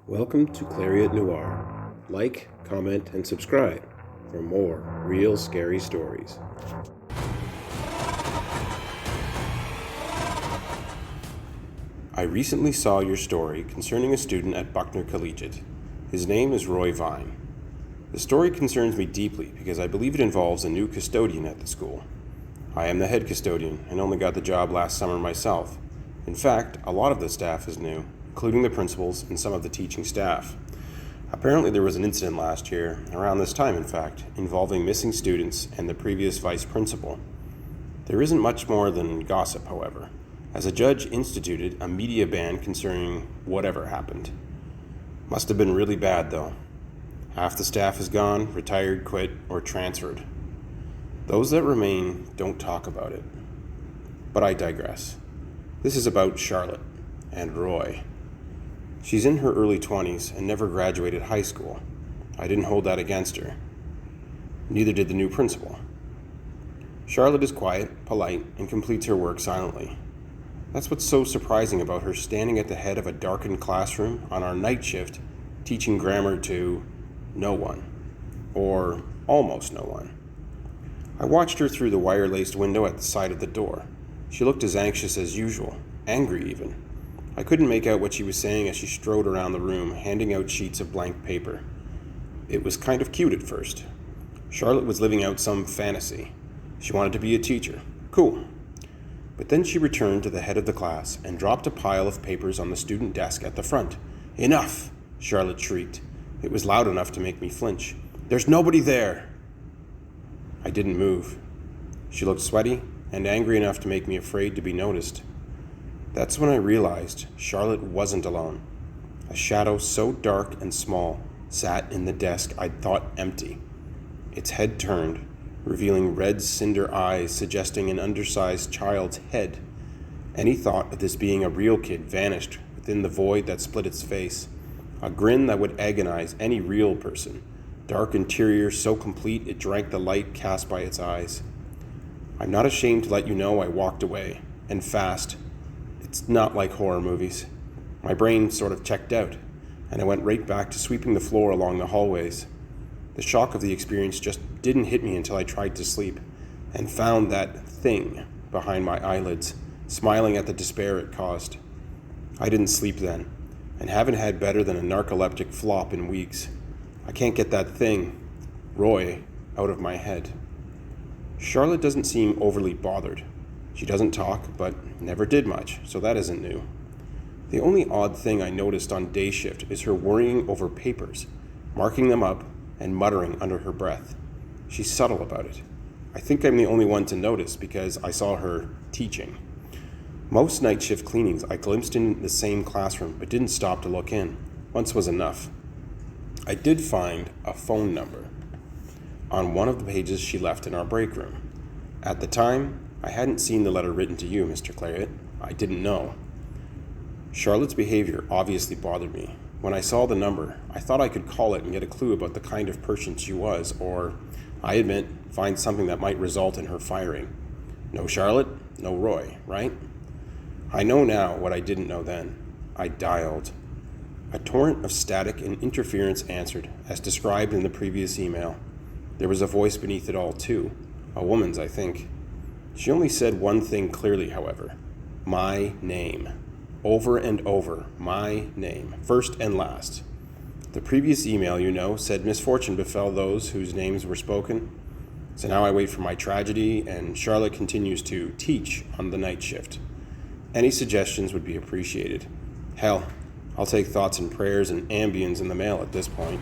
Welcome to Clariot Noir. Like, comment, and subscribe for more real scary stories. I recently saw your story concerning a student at Buckner Collegiate. His name is Roy Vine. The story concerns me deeply because I believe it involves a new custodian at the school. I am the head custodian and only got the job last summer myself. In fact, a lot of the staff is new, including the principals and some of the teaching staff. Apparently there was an incident last year, around this time in fact, involving missing students and the previous vice principal. There isn't much more than gossip, however, as a judge instituted a media ban concerning whatever happened. Must have been really bad though. Half the staff is gone, retired, quit, or transferred. Those that remain don't talk about it. But I digress. This is about Charlotte and Roy. She's in her early 20s and never graduated high school. I didn't hold that against her. Neither did the new principal. Charlotte is quiet, polite, and completes her work silently. That's what's so surprising about her standing at the head of a darkened classroom on our night shift, teaching grammar to no one, or almost no one. I watched her through the wire-laced window at the side of the door. She looked as anxious as usual, angry even. I couldn't make out what she was saying as she strode around the room, handing out sheets of blank paper. It was kind of cute at first. Charlotte was living out some fantasy. She wanted to be a teacher. Cool. But then she returned to the head of the class and dropped a pile of papers on the student desk at the front. "Enough!" Charlotte shrieked. It was loud enough to make me flinch. "There's nobody there!" I didn't move. She looked sweaty and angry enough to make me afraid to be noticed. That's when I realized Charlotte wasn't alone. A shadow so dark and small sat in the desk I'd thought empty. Its head turned, revealing red cinder eyes suggesting an undersized child's head. Any thought of this being a real kid vanished within the void that split its face. A grin that would agonize any real person. Dark interior so complete it drank the light cast by its eyes. I'm not ashamed to let you know I walked away, and fast. It's not like horror movies. My brain sort of checked out, and I went right back to sweeping the floor along the hallways. The shock of the experience just didn't hit me until I tried to sleep, and found that thing behind my eyelids, smiling at the despair it caused. I didn't sleep then, and haven't had better than a narcoleptic flop in weeks. I can't get that thing, Roy, out of my head. Charlotte doesn't seem overly bothered. She doesn't talk, but never did much, so that isn't new. The only odd thing I noticed on day shift is her worrying over papers, marking them up, and muttering under her breath. She's subtle about it. I think I'm the only one to notice because I saw her teaching. Most night shift cleanings I glimpsed in the same classroom, but didn't stop to look in. Once was enough. I did find a phone number on one of the pages she left in our break room. At the time, I hadn't seen the letter written to you, Mr. Clariot. I didn't know. Charlotte's behavior obviously bothered me. When I saw the number, I thought I could call it and get a clue about the kind of person she was, or, I admit, find something that might result in her firing. No Charlotte, no Roy, right? I know now what I didn't know then. I dialed. A torrent of static and interference answered, as described in the previous email. There was a voice beneath it all, too. A woman's, I think. She only said one thing clearly, however. My name. Over and over, my name. First and last. The previous email, you know, said misfortune befell those whose names were spoken. So now I wait for my tragedy, and Charlotte continues to teach on the night shift. Any suggestions would be appreciated. Hell, I'll take thoughts and prayers and ambience in the mail at this point.